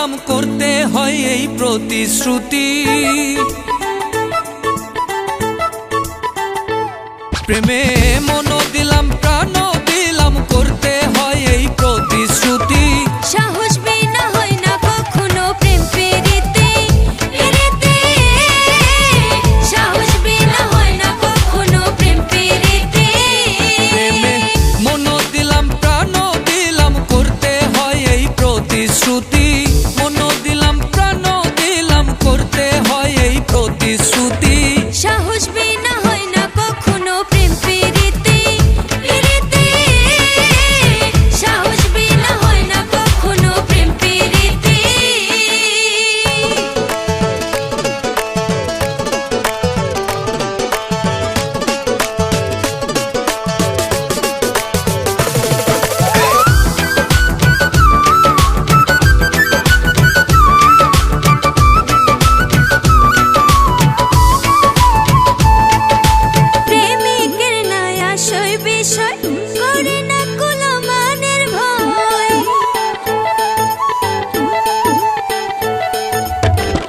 দিলাম করতে হয় এই প্রতিশ্রুতি, প্রেমে মন দিলাম প্রাণ দিলাম করতে হয় এই প্রতিশ্রুতি। সাহস বিনা হয় না কখনো প্রেম পেরিতে, সাহস বিনা হয় না কখনো প্রেম পেরিতে। প্রেমে মন দিলাম প্রাণ দিলাম করতে হয় এই প্রতিশ্রুতি, মন দিলাম প্রাণ দিলাম করতে হয় এই প্রতিশ্রুতি। সাহস বিনা হয় না কখনো প্রেম পেরিতে, সাহস বিনা হয় না কখনো প্রেম পেরিতে। প্রেমিকের নাই আশয় বিষয় করে না কুলো মানের ভয়,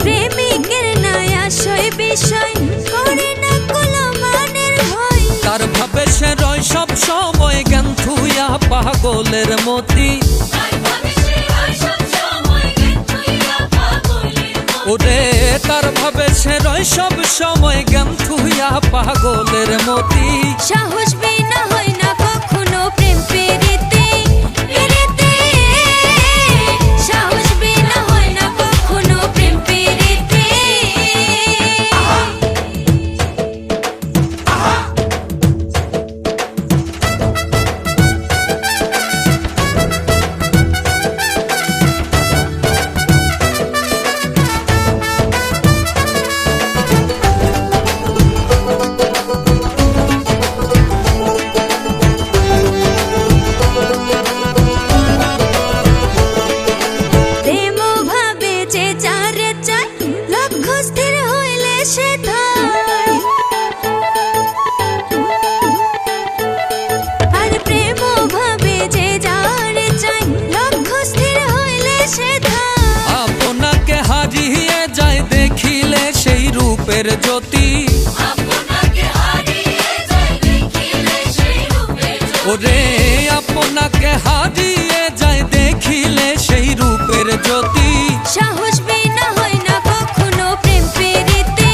প্রেমিকের নাই আশয় বিষয় করে না কুলো মানের ভয়। তার ভাবে সে রয় সব সময় জ্ঞান থুইয়া পাগলের মতি, ওরে তার ভাবে সে রয় সব সময় জ্ঞান থুইয়া পাগলের মতি। সাহস বিনা হয় না কখনো প্রেম পেরিতে, সাহস বিনা হয় না কখনো প্রেম পেরিতে। প্রেম ভাবে যে যারে চায় লক্ষ্য স্থির হইলে সে ধায়, আর প্রেম ভাবে যে যারে চায় লক্ষ্য স্থির হইলে সে ধায়। আপনাকে হারিয়ে যায় দেখিলে সেই রূপের জ্যোতি, ওরে আপনাকে হারিয়ে যায় দেখিলে সেই রূপের জ্যোতি। সাহস বিনা হয় না কখনো প্রেম পেরিতে,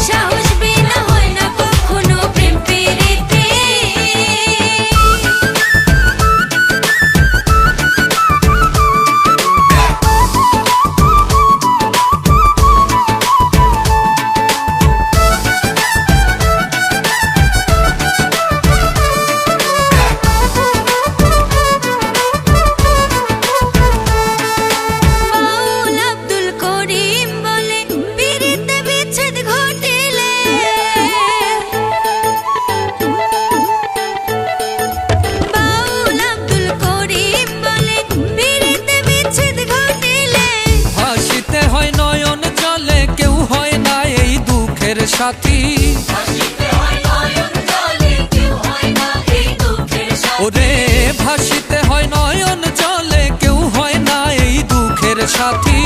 সাহস বিনা হয় না কখনো প্রেম পেরিতে। বাউল আব্দুল করিম বলে পিরিতে বিচ্ছেদ ঘটিলে, বাউল আব্দুল করিম বলে পিরিতে বিচ্ছেদ ঘটিলে। হাসিতে হয় নয়ন জলে কেউ হয় না এই দুঃখের সাথী, ওরে ভাসিতে হয় নয়ন জলে কেউ হয় না এই দুঃখের সাথী।